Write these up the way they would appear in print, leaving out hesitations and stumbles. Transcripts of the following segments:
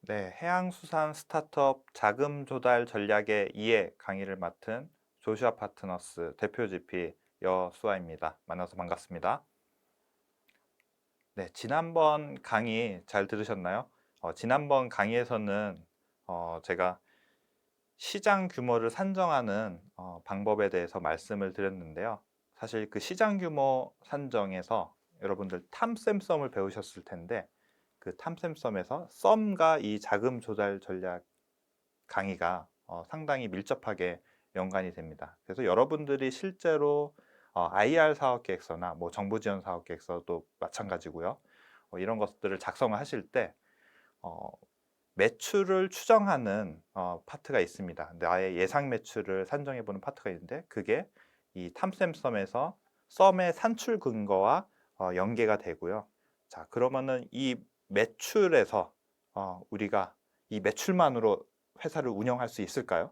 네, 해양수산 스타트업 자금 조달 전략의 2회 강의를 맡은 조슈아 파트너스 대표 GP 여수아입니다. 만나서 반갑습니다. 네, 지난번 강의 잘 들으셨나요? 지난번 강의에서는 제가 시장 규모를 산정하는 방법에 대해서 말씀을 드렸는데요. 사실 그 시장 규모 산정에서 여러분들 탐샘썸을 배우셨을 텐데 그 탐샘썸에서 썸과 이 자금 조달 전략 강의가 상당히 밀접하게 연관이 됩니다. 그래서 여러분들이 실제로 IR 사업계획서나 뭐 정부 지원 사업계획서도 마찬가지고요. 이런 것들을 작성을 하실 때 어, 매출을 추정하는 파트가 있습니다. 나의 예상 매출을 산정해 보는 파트가 있는데 그게 이 탐샘썸에서 썸의 산출 근거와 연계가 되고요. 자, 그러면은 이 매출에서 우리가 이 매출만으로 회사를 운영할 수 있을까요?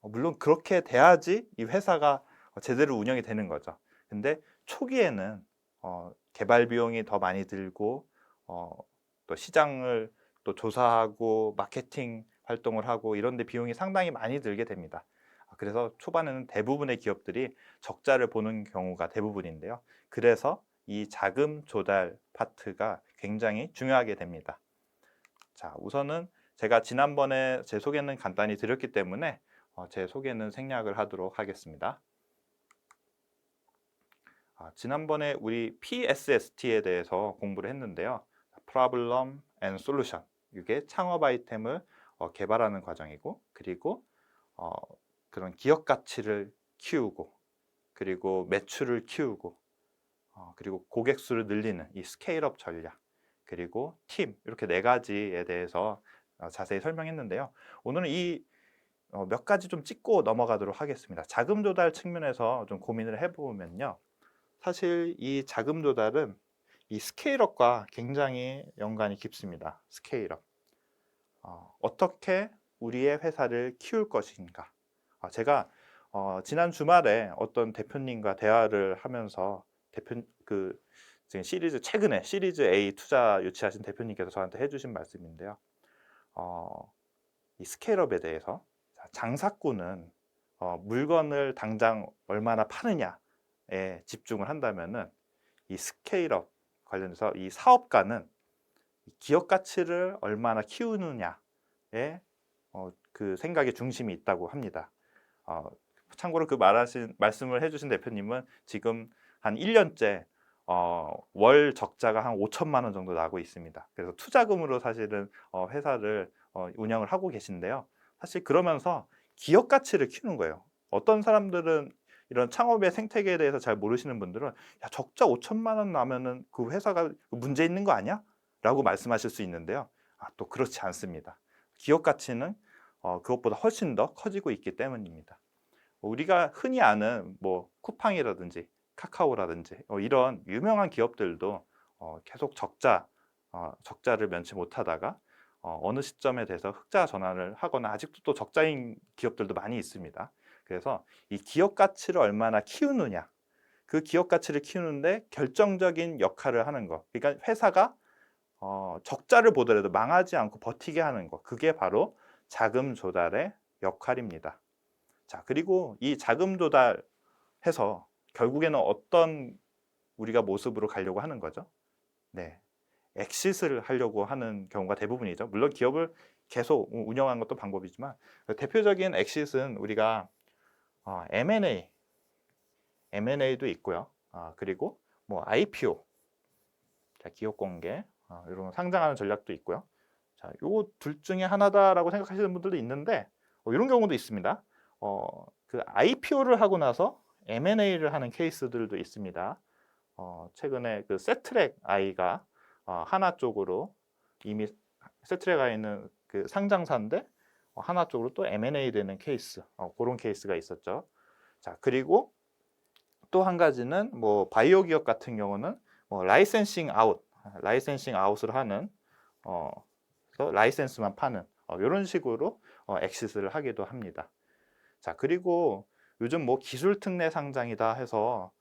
물론 그렇게 돼야지 이 회사가 제대로 운영이 되는 거죠. 근데 초기에는 개발 비용이 더 많이 들고 어, 또 시장을 또 조사하고 마케팅 활동을 하고 이런 데 비용이 상당히 많이 들게 됩니다. 그래서 초반에는 대부분의 기업들이 적자를 보는 경우가 대부분인데요. 그래서 이 자금 조달 파트가 굉장히 중요하게 됩니다. 자, 우선은 제가 지난번에 제 소개는 간단히 드렸기 때문에 제 소개는 생략을 하도록 하겠습니다. 지난번에 우리 PSST에 대해서 공부를 했는데요. Problem and Solution. 이게 창업 아이템을 개발하는 과정이고, 그리고 어, 그런 기업 가치를 키우고, 그리고 매출을 키우고, 그리고 고객 수를 늘리는 이 스케일업 전략, 그리고 팀 이렇게 네 가지에 대해서 자세히 설명했는데요. 오늘은 이 몇 가지 좀 짚고 넘어가도록 하겠습니다. 자금 조달 측면에서 좀 고민을 해보면요. 사실 이 자금 조달은 이 스케일업과 굉장히 연관이 깊습니다. 스케일업. 어떻게 우리의 회사를 키울 것인가. 제가 지난 주말에 어떤 대표님과 대화를 하면서 지금 최근에 시리즈 A 투자 유치하신 대표님께서 저한테 해주신 말씀인데요. 이 스케일업에 대해서 장사꾼은 물건을 당장 얼마나 파느냐에 집중을 한다면은 이 스케일업 관련해서 이 사업가는 기업 가치를 얼마나 키우느냐에 그 생각의 중심이 있다고 합니다. 참고로 그 말씀을 해주신 대표님은 지금 한 1년째 월 적자가 한 5천만 원 정도 나고 있습니다. 그래서 투자금으로 사실은 회사를 운영을 하고 계신데요. 사실 그러면서 기업 가치를 키우는 거예요. 어떤 사람들은 이런 창업의 생태계에 대해서 잘 모르시는 분들은 야, 적자 5천만 원 나면은 그 회사가 문제 있는 거 아니야? 라고 말씀하실 수 있는데요. 또 그렇지 않습니다. 기업 가치는 그것보다 훨씬 더 커지고 있기 때문입니다. 우리가 흔히 아는 뭐 쿠팡이라든지 카카오라든지 이런 유명한 기업들도 계속 적자를 면치 못하다가 어느 시점에 대해서 흑자 전환을 하거나 아직도 또 적자인 기업들도 많이 있습니다. 그래서 이 기업 가치를 얼마나 키우느냐, 그 기업 가치를 키우는데 결정적인 역할을 하는 것. 그러니까 회사가 적자를 보더라도 망하지 않고 버티게 하는 것. 그게 바로 자금 조달의 역할입니다. 자, 그리고 이 자금 조달해서 결국에는 어떤 우리가 모습으로 가려고 하는 거죠? 네. 엑시트를 하려고 하는 경우가 대부분이죠. 물론 기업을 계속 운영하는 것도 방법이지만 대표적인 엑시트는 우리가 M&A, M&A도 있고요. 그리고 뭐 IPO, 자, 기업 공개, 이런 상장하는 전략도 있고요. 자, 요거 둘 중에 하나다라고 생각하시는 분들도 있는데 이런 경우도 있습니다. 그 IPO를 하고 나서 M&A를 하는 케이스들도 있습니다. 최근에 그 세트랙 아이가 하나 쪽으로 이미 세트랙 아이는 그 상장사인데 하나 쪽으로 또 M&A 되는 케이스, 그런 케이스가 있었죠. 자, 그리고 또 한 가지는 뭐 바이오 기업 같은 경우는 뭐 라이센싱 아웃을 하는 그래서 라이센스만 파는 이런 식으로 엑시스를 하기도 합니다. 자, 그리고 요즘 뭐 기술 특례 상장이다 해서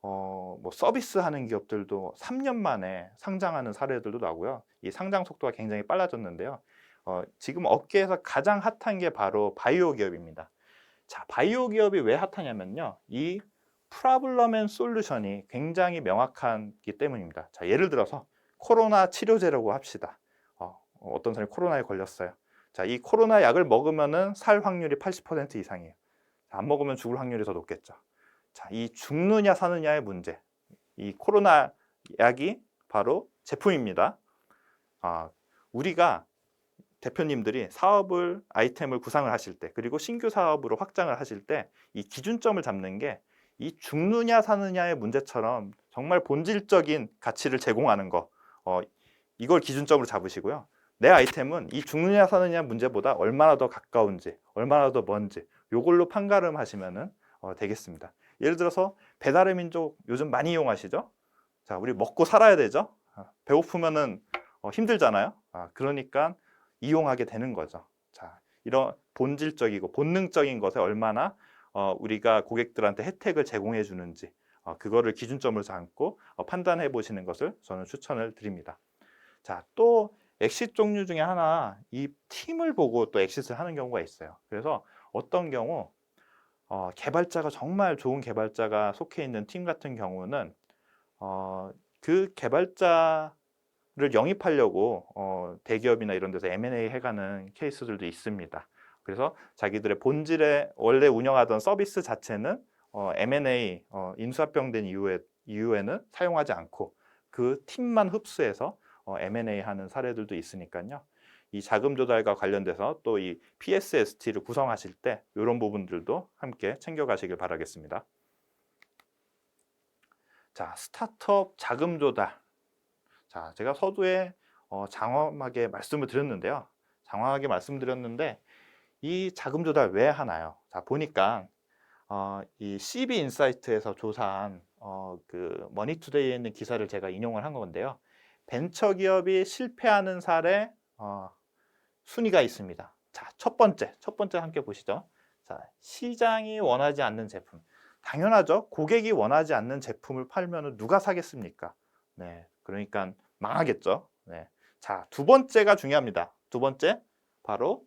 뭐 서비스하는 기업들도 3년 만에 상장하는 사례들도 나고요. 이 상장 속도가 굉장히 빨라졌는데요. 지금 업계에서 가장 핫한 게 바로 바이오 기업입니다. 자, 바이오 기업이 왜 핫하냐면요. 이 프로블럼 앤 솔루션이 굉장히 명확하기 때문입니다. 자, 예를 들어서 코로나 치료제라고 합시다. 어떤 사람이 코로나에 걸렸어요. 자, 이 코로나 약을 먹으면은 살 확률이 80% 이상이에요. 안 먹으면 죽을 확률이 더 높겠죠. 자, 이 죽느냐 사느냐의 문제. 이 코로나 약이 바로 제품입니다. 우리가 대표님들이 사업을 아이템을 구상을 하실 때 그리고 신규 사업으로 확장을 하실 때 이 기준점을 잡는 게 이 죽느냐 사느냐의 문제처럼 정말 본질적인 가치를 제공하는 거 이걸 기준점으로 잡으시고요. 내 아이템은 이 죽느냐 사느냐 문제보다 얼마나 더 가까운지 얼마나 더 먼지 요걸로 판가름하시면 되겠습니다. 예를 들어서 배달의 민족 요즘 많이 이용하시죠? 자, 우리 먹고 살아야 되죠? 배고프면은 힘들잖아요. 그러니까 이용하게 되는 거죠. 자, 이런 본질적이고 본능적인 것에 얼마나 우리가 고객들한테 혜택을 제공해 주는지 그거를 기준점으로 삼고 판단해 보시는 것을 저는 추천을 드립니다. 자, 또 엑싯 종류 중에 하나 이 팀을 보고 또 엑싯을 하는 경우가 있어요. 그래서 어떤 경우 개발자가 정말 좋은 개발자가 속해 있는 팀 같은 경우는 그 개발자를 영입하려고 대기업이나 이런 데서 M&A 해가는 케이스들도 있습니다. 그래서 자기들의 본질에 원래 운영하던 서비스 자체는 M&A 인수합병된 이후에는 사용하지 않고 그 팀만 흡수해서 M&A 하는 사례들도 있으니까요. 이 자금 조달과 관련돼서 또 이 PSST를 구성하실 때 이런 부분들도 함께 챙겨가시길 바라겠습니다. 자, 스타트업 자금 조달. 자, 제가 서두에 장엄하게 말씀을 드렸는데요. 장황하게 말씀드렸는데 이 자금 조달 왜 하나요? 자, 보니까 이 CB 인사이트에서 조사한 그 머니투데이에 있는 기사를 제가 인용을 한 건데요. 벤처 기업이 실패하는 사례 순위가 있습니다. 자, 첫 번째 함께 보시죠. 자, 시장이 원하지 않는 제품. 당연하죠. 고객이 원하지 않는 제품을 팔면 누가 사겠습니까? 네, 그러니까 망하겠죠. 네. 자, 두 번째가 중요합니다. 두 번째, 바로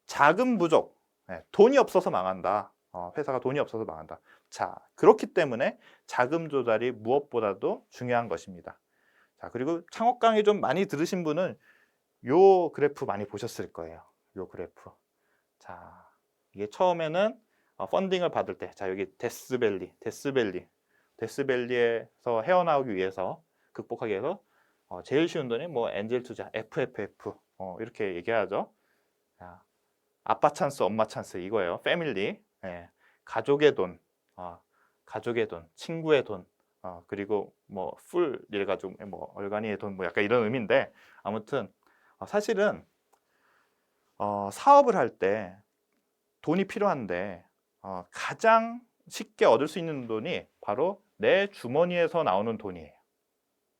자금 부족. 네, 돈이 없어서 망한다. 회사가 돈이 없어서 망한다. 자, 그렇기 때문에 자금 조달이 무엇보다도 중요한 것입니다. 자, 그리고 창업 강의 좀 많이 들으신 분은 요 그래프 많이 보셨을 거예요. 요 그래프. 자, 이게 처음에는 펀딩을 받을 때, 자, 여기 데스밸리에서 헤어나오기 위해서 극복하기 위해서 제일 쉬운 돈이 뭐 엔젤 투자, FFF 이렇게 얘기하죠. 자, 아빠 찬스, 엄마 찬스 이거예요. 패밀리, 가족의 돈, 가족의 돈, 친구의 돈, 그리고 뭐 풀 이래가지고 뭐 얼간이의 돈, 뭐 약간 이런 의미인데 아무튼 사실은 사업을 할 때 돈이 필요한데 가장 쉽게 얻을 수 있는 돈이 바로 내 주머니에서 나오는 돈이에요.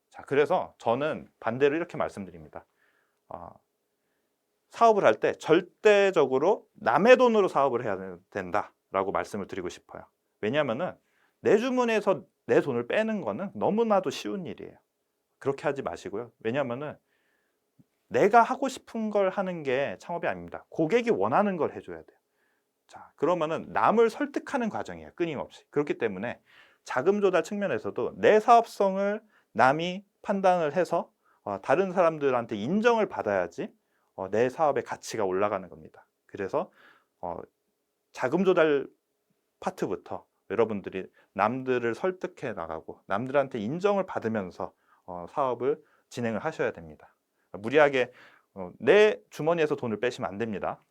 자, 그래서 저는 반대로 이렇게 말씀드립니다. 사업을 할 때 절대적으로 남의 돈으로 사업을 해야 된다라고 말씀을 드리고 싶어요. 왜냐하면은 내 주머니에서 내 돈을 빼는 거는 너무나도 쉬운 일이에요. 그렇게 하지 마시고요. 왜냐하면은 내가 하고 싶은 걸 하는 게 창업이 아닙니다. 고객이 원하는 걸 해줘야 돼요. 자, 그러면은 남을 설득하는 과정이에요. 끊임없이. 그렇기 때문에 자금 조달 측면에서도 내 사업성을 남이 판단을 해서 다른 사람들한테 인정을 받아야지 내 사업의 가치가 올라가는 겁니다. 그래서 자금 조달 파트부터 여러분들이 남들을 설득해 나가고 남들한테 인정을 받으면서 사업을 진행을 하셔야 됩니다. 무리하게 내 주머니에서 돈을 빼시면 안 됩니다.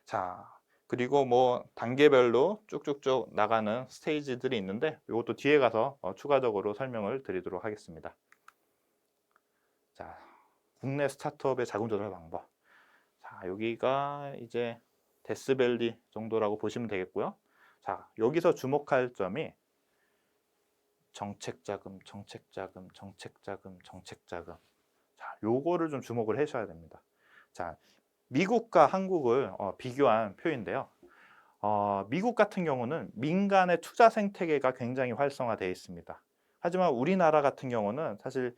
자, 그리고 뭐 단계별로 쭉쭉쭉 나가는 스테이지들이 있는데 이것도 뒤에 가서 추가적으로 설명을 드리도록 하겠습니다. 자, 국내 스타트업의 자금 조달 방법. 자, 여기가 이제 데스밸리 정도라고 보시면 되겠고요. 자, 여기서 주목할 점이 정책자금. 자, 요거를 좀 주목을 하셔야 됩니다. 자, 미국과 한국을 비교한 표인데요. 미국 같은 경우는 민간의 투자 생태계가 굉장히 활성화되어 있습니다. 하지만 우리나라 같은 경우는 사실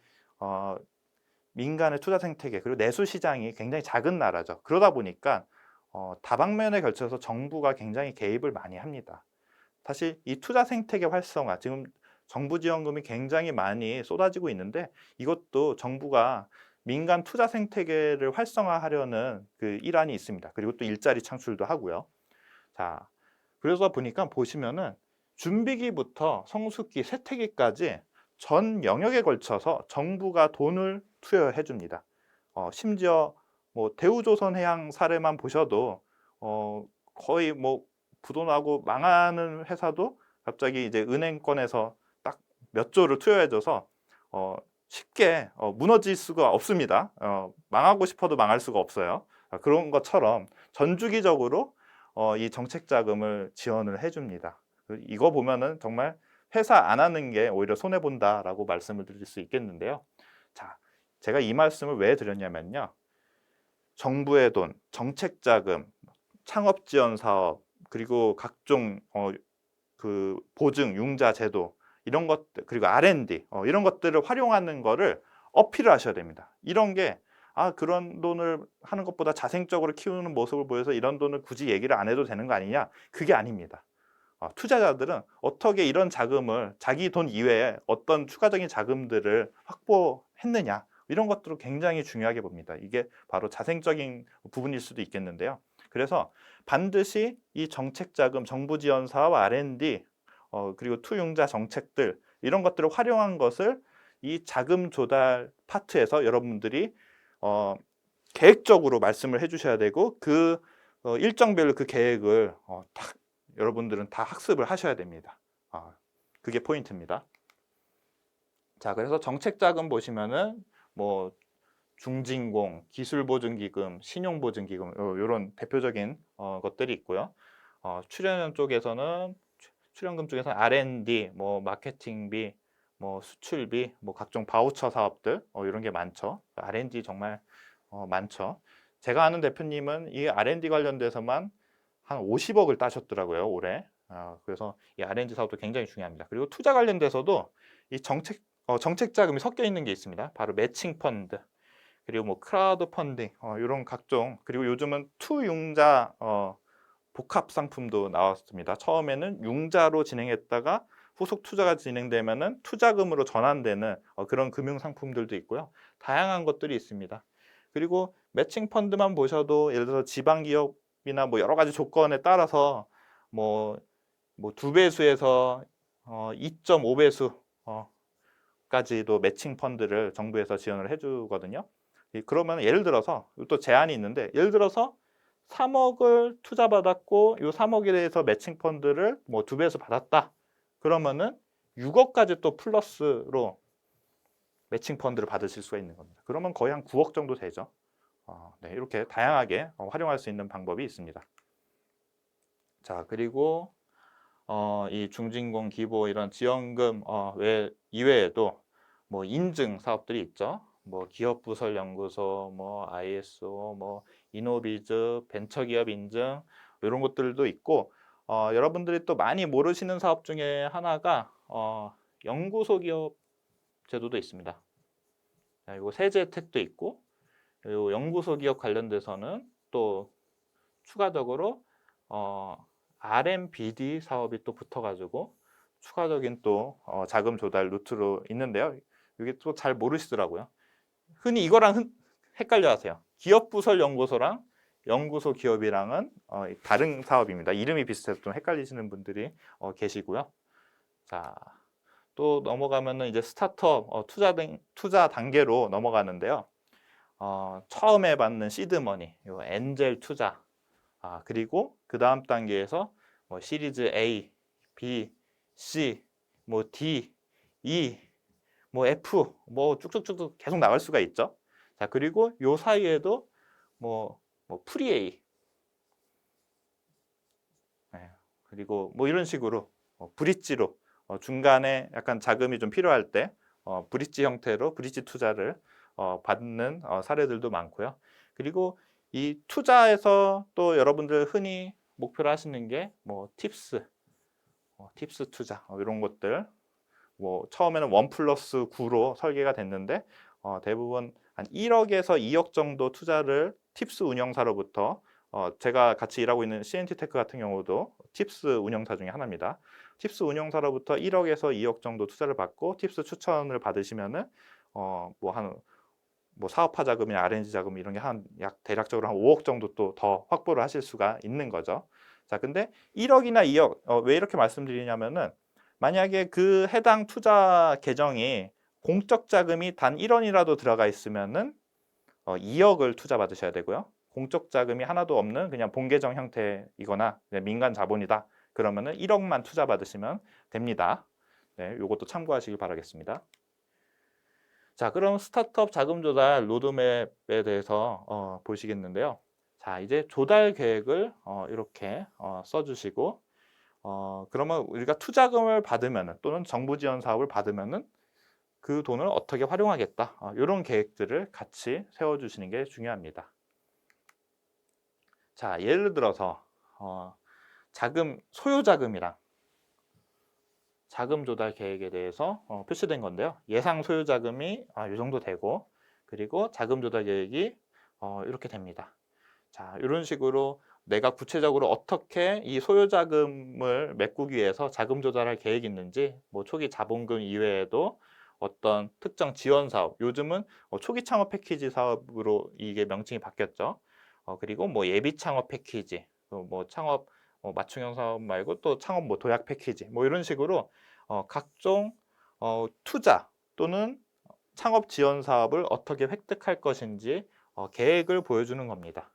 민간의 투자 생태계 그리고 내수 시장이 굉장히 작은 나라죠. 그러다 보니까 다방면에 걸쳐서 정부가 굉장히 개입을 많이 합니다. 사실 이 투자 생태계 활성화, 지금 정부 지원금이 굉장히 많이 쏟아지고 있는데 이것도 정부가 민간 투자 생태계를 활성화하려는 그 일환이 있습니다. 그리고 또 일자리 창출도 하고요. 자, 그래서 보니까 보시면은 준비기부터 성숙기, 세태기까지 전 영역에 걸쳐서 정부가 돈을 투여해 줍니다. 심지어 뭐 대우조선해양 사례만 보셔도 거의 뭐 부도나고 망하는 회사도 갑자기 이제 은행권에서 딱 몇 조를 투여해줘서 쉽게 무너질 수가 없습니다. 망하고 싶어도 망할 수가 없어요. 그런 것처럼 전주기적으로 이 정책 자금을 지원을 해줍니다. 이거 보면은 정말 회사 안 하는 게 오히려 손해 본다라고 말씀을 드릴 수 있겠는데요. 자, 제가 이 말씀을 왜 드렸냐면요. 정부의 돈, 정책 자금, 창업 지원 사업, 그리고 각종 그 보증, 융자 제도 이런 것들 그리고 R&D 이런 것들을 활용하는 거를 어필을 하셔야 됩니다. 이런 게 그런 돈을 하는 것보다 자생적으로 키우는 모습을 보여서 이런 돈을 굳이 얘기를 안 해도 되는 거 아니냐? 그게 아닙니다. 투자자들은 어떻게 이런 자금을 자기 돈 이외에 어떤 추가적인 자금들을 확보했느냐 이런 것들을 굉장히 중요하게 봅니다. 이게 바로 자생적인 부분일 수도 있겠는데요. 그래서 반드시 이 정책 자금, 정부 지원 사업, R&D 그리고 투융자 정책들 이런 것들을 활용한 것을 이 자금 조달 파트에서 여러분들이 계획적으로 말씀을 해주셔야 되고 그 일정별로 그 계획을 딱 여러분들은 다 학습을 하셔야 됩니다. 그게 포인트입니다. 자, 그래서 정책 자금 보시면은 뭐 중진공, 기술보증기금, 신용보증기금 이런 대표적인 것들이 있고요. 출연금 쪽에서는 출연금 쪽에서는 R&D, 뭐 마케팅비, 뭐 수출비, 뭐 각종 바우처 사업들 이런 게 많죠. R&D 정말 많죠. 제가 아는 대표님은 이 R&D 관련돼서만 한 50억을 따셨더라고요, 올해. 그래서 이 R&D 사업도 굉장히 중요합니다. 그리고 투자 관련돼서도 이 정책 자금이 섞여 있는 게 있습니다. 바로 매칭 펀드, 그리고 뭐 크라우드 펀딩, 이런 각종, 그리고 요즘은 투융자 복합 상품도 나왔습니다. 처음에는 융자로 진행했다가 후속 투자가 진행되면은 투자금으로 전환되는 그런 금융 상품들도 있고요. 다양한 것들이 있습니다. 그리고 매칭 펀드만 보셔도 예를 들어서 지방 기업이나 뭐 여러 가지 조건에 따라서 뭐 2배수에서 2.5배수 까지도 매칭 펀드를 정부에서 지원을 해주거든요. 그러면 예를 들어서 또 제한이 있는데 예를 들어서 3억을 투자받았고 이 3억에 대해서 매칭 펀드를 뭐 2배에서 받았다. 그러면은 6억까지 또 플러스로 매칭 펀드를 받으실 수가 있는 겁니다. 그러면 거의 한 9억 정도 되죠. 네, 이렇게 다양하게 활용할 수 있는 방법이 있습니다. 자, 그리고 이 중진공 기보 이런 지원금 이외에도 뭐 인증 사업들이 있죠. 뭐 기업부설 연구소, 뭐 ISO, 뭐 이노비즈, 벤처기업 인증 이런 것들도 있고 여러분들이 또 많이 모르시는 사업 중에 하나가 연구소 기업 제도도 있습니다. 그리고 세제 혜택도 있고 그리고 연구소 기업 관련돼서는 또 추가적으로 RMBD 사업이 또 붙어가지고 추가적인 또 자금 조달 루트로 있는데요. 이게 또 잘 모르시더라고요. 흔히 이거랑 헷갈려 하세요. 기업부설 연구소랑 연구소 기업이랑은 다른 사업입니다. 이름이 비슷해서 좀 헷갈리시는 분들이 계시고요. 자, 또 넘어가면은 이제 스타트업 투자 단계로 넘어가는데요. 처음에 받는 시드머니, 엔젤 투자, 그리고 그 다음 단계에서 뭐 시리즈 A, B, C, 뭐 D, E, 뭐 F, 뭐 쭉쭉쭉 계속 나갈 수가 있죠. 자, 그리고 요 사이에도 뭐 프리 A, 네, 그리고 뭐 이런 식으로 브릿지로 중간에 약간 자금이 좀 필요할 때 브릿지 형태로 브릿지 투자를 받는 사례들도 많고요. 그리고 이 투자에서 또 여러분들 흔히 목표로 하시는 게 뭐 팁스, 팁스 투자 이런 것들. 뭐 처음에는 1+9로 설계가 됐는데 대부분 한 1억에서 2억 정도 투자를 팁스 운영사로부터 제가 같이 일하고 있는 CNT테크 같은 경우도 팁스 운영사 중에 하나입니다. 팁스 운영사로부터 1억에서 2억 정도 투자를 받고 팁스 추천을 받으시면은 뭐 사업화 자금이나 R&D 자금 이런 게 한 약 대략적으로 한 5억 정도 또 더 확보를 하실 수가 있는 거죠. 자, 근데 1억이나 2억 왜 이렇게 말씀드리냐면은 만약에 그 해당 투자 계정이 공적 자금이 단 1원이라도 들어가 있으면은 2억을 투자 받으셔야 되고요. 공적 자금이 하나도 없는 그냥 본계정 형태이거나 민간 자본이다. 그러면은 1억만 투자 받으시면 됩니다. 네, 이것도 참고하시길 바라겠습니다. 자, 그럼 스타트업 자금 조달 로드맵에 대해서 보시겠는데요. 자, 이제 조달 계획을 이렇게 써주시고 그러면 우리가 투자금을 받으면 또는 정부 지원 사업을 받으면은 그 돈을 어떻게 활용하겠다. 이런 계획들을 같이 세워주시는 게 중요합니다. 자, 예를 들어서 자금 소요 자금이랑 자금 조달 계획에 대해서 표시된 건데요. 예상 소요 자금이 이 정도 되고 그리고 자금 조달 계획이 이렇게 됩니다. 자, 이런 식으로 내가 구체적으로 어떻게 이 소요 자금을 메꾸기 위해서 자금 조달할 계획이 있는지 뭐 초기 자본금 이외에도 어떤 특정 지원 사업, 요즘은 초기 창업 패키지 사업으로 이게 명칭이 바뀌었죠. 그리고 뭐 예비 창업 패키지, 뭐 창업 맞춤형 사업 말고 또 창업 뭐 도약 패키지, 뭐 이런 식으로 각종 투자 또는 창업 지원 사업을 어떻게 획득할 것인지 계획을 보여주는 겁니다.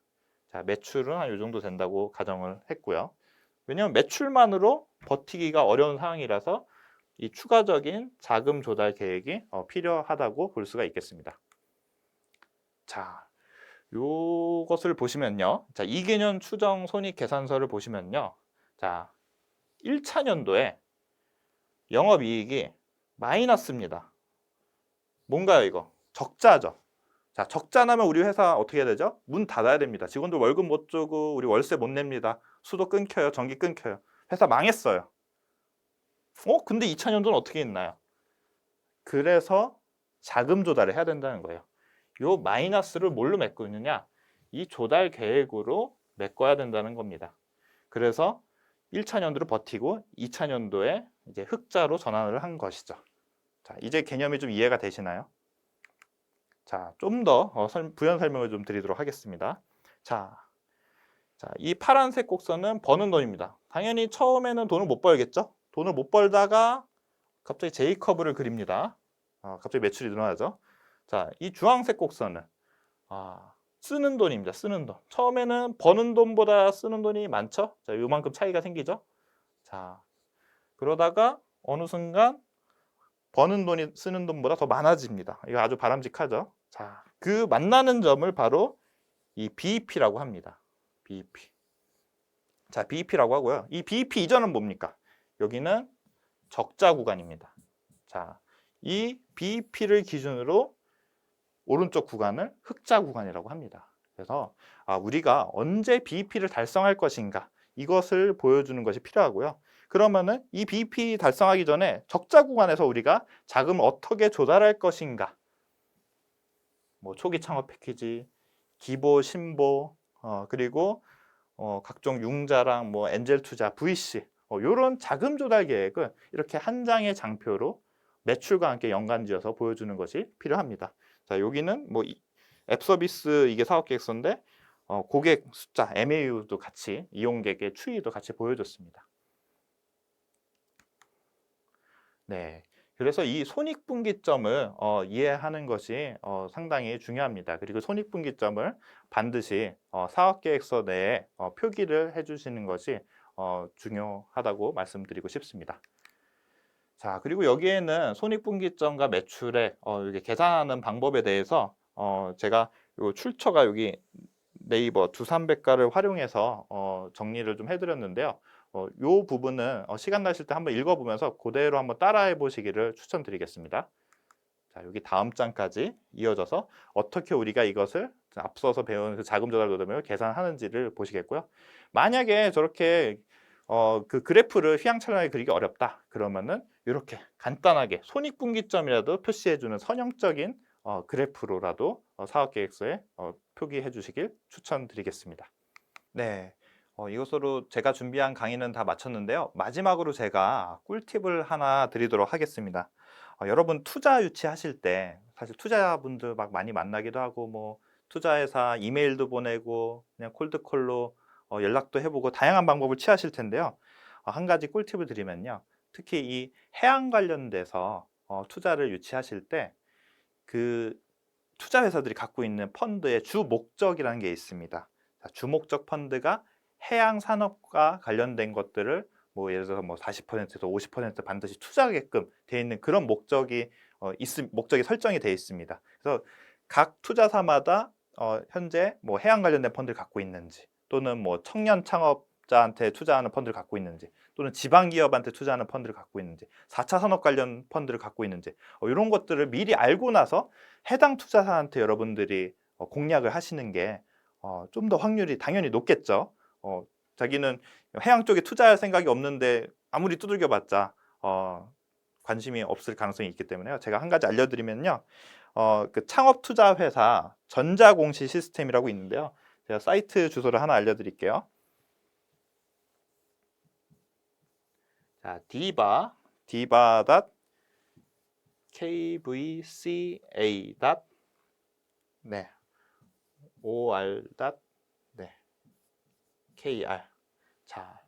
자, 매출은 한 이 정도 된다고 가정을 했고요. 왜냐하면 매출만으로 버티기가 어려운 상황이라서 이 추가적인 자금 조달 계획이 필요하다고 볼 수가 있겠습니다. 자, 요것을 보시면요. 자, 2개년 추정 손익 계산서를 보시면요. 자, 1차 년도에 영업이익이 마이너스입니다. 뭔가요, 이거? 적자죠. 자, 적자 나면 우리 회사 어떻게 해야 되죠? 문 닫아야 됩니다. 직원들 월급 못 주고 우리 월세 못 냅니다. 수도 끊겨요. 전기 끊겨요. 회사 망했어요. 근데 2차 년도는 어떻게 있나요? 그래서 자금 조달을 해야 된다는 거예요. 요 마이너스를 뭘로 메고 있느냐? 이 조달 계획으로 메꿔야 된다는 겁니다. 그래서 1차 년도를 버티고 2차 년도에 이제 흑자로 전환을 한 것이죠. 자, 이제 개념이 좀 이해가 되시나요? 자, 좀 더 부연 설명을 좀 드리도록 하겠습니다. 자, 이 파란색 곡선은 버는 돈입니다. 당연히 처음에는 돈을 못 벌겠죠? 돈을 못 벌다가 갑자기 J커브를 그립니다. 갑자기 매출이 늘어나죠. 자, 이 주황색 곡선은 쓰는 돈입니다. 쓰는 돈. 처음에는 버는 돈보다 쓰는 돈이 많죠? 자, 요만큼 차이가 생기죠? 자, 그러다가 어느 순간 버는 돈이 쓰는 돈보다 더 많아집니다. 이거 아주 바람직하죠? 자, 그 만나는 점을 바로 이 BEP라고 합니다. BEP. 자, BEP라고 하고요. 이 BEP 이전은 뭡니까? 여기는 적자 구간입니다. 자, 이 BEP를 기준으로 오른쪽 구간을 흑자 구간이라고 합니다. 그래서 우리가 언제 BEP를 달성할 것인가 이것을 보여주는 것이 필요하고요. 그러면은 이 BEP 달성하기 전에 적자 구간에서 우리가 자금을 어떻게 조달할 것인가, 뭐 초기 창업 패키지, 기보, 신보, 그리고 각종 융자랑 뭐 엔젤 투자, VC 이런 자금 조달 계획을 이렇게 한 장의 장표로 매출과 함께 연관지어서 보여주는 것이 필요합니다. 자, 여기는 뭐 앱 서비스 이게 사업 계획서인데 고객 숫자, MAU도 같이 이용객의 추이도 같이 보여줬습니다. 네. 그래서 이 손익분기점을 이해하는 것이 상당히 중요합니다. 그리고 손익분기점을 반드시 사업계획서 내에 표기를 해주시는 것이 중요하다고 말씀드리고 싶습니다. 자, 그리고 여기에는 손익분기점과 매출액 이게 계산하는 방법에 대해서 제가 요 출처가 여기 네이버 두산백과를 활용해서 정리를 좀 해드렸는데요. 요 부분은 시간 나실 때 한번 읽어보면서 그대로 한번 따라해 보시기를 추천드리겠습니다. 자, 여기 다음 장까지 이어져서 어떻게 우리가 이것을 앞서서 배운 그 자금 조달 노동을 계산하는지를 보시겠고요. 만약에 저렇게 그 그래프를 휘황찬란하게 그리기 어렵다 그러면은 이렇게 간단하게 손익분기점이라도 표시해주는 선형적인 그래프로라도 사업계획서에 표기해 주시길 추천드리겠습니다. 네, 이것으로 제가 준비한 강의는 다 마쳤는데요. 마지막으로 제가 꿀팁을 하나 드리도록 하겠습니다. 여러분 투자 유치하실 때 사실 투자자분들 막 많이 만나기도 하고 뭐 투자회사 이메일도 보내고 그냥 콜드콜로 연락도 해보고 다양한 방법을 취하실 텐데요. 한 가지 꿀팁을 드리면요. 특히 이 해양 관련돼서 투자를 유치하실 때 그 투자 회사들이 갖고 있는 펀드의 주 목적이라는 게 있습니다. 자, 주 목적 펀드가 해양 산업과 관련된 것들을 뭐 예를 들어서 뭐 40%에서 50% 반드시 투자하게끔 돼 있는 그런 목적이 목적이 설정이 되어 있습니다. 그래서 각 투자사마다 현재 뭐 해양 관련된 펀드를 갖고 있는지 또는 뭐 청년 창업자한테 투자하는 펀드를 갖고 있는지 또는 지방 기업한테 투자하는 펀드를 갖고 있는지 4차 산업 관련 펀드를 갖고 있는지 이런 것들을 미리 알고 나서 해당 투자사한테 여러분들이 공략을 하시는 게 좀 더 확률이 당연히 높겠죠. 자기는 해양 쪽에 투자할 생각이 없는데 아무리 두들겨봤자 관심이 없을 가능성이 있기 때문에요. 제가 한 가지 알려드리면요. 그 창업 투자 회사 전자공시 시스템이라고 있는데요. 제가 사이트 주소를 하나 알려드릴게요. 자, diva.kvca. 네, or. 네, kr. 자,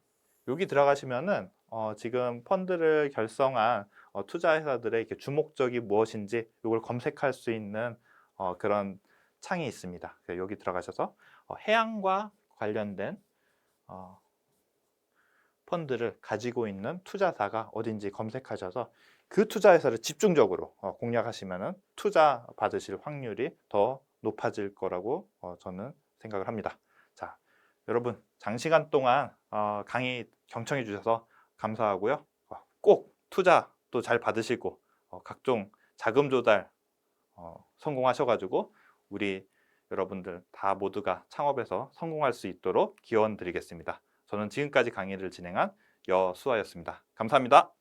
여기 들어가시면은 지금 펀드를 결성한 투자 회사들의 이렇게 주목적이 무엇인지 이걸 검색할 수 있는 그런 창이 있습니다. 여기 들어가셔서 해양과 관련된 펀드를 가지고 있는 투자사가 어딘지 검색하셔서 그 투자 회사를 집중적으로 공략하시면은 투자 받으실 확률이 더 높아질 거라고 저는 생각을 합니다. 자, 여러분 장시간 동안 강의 경청해 주셔서 감사하고요. 꼭 투자 또 잘 받으시고 각종 자금 조달 성공하셔가지고 우리 여러분들 다 모두가 창업에서 성공할 수 있도록 기원 드리겠습니다. 저는 지금까지 강의를 진행한 여수아였습니다. 감사합니다.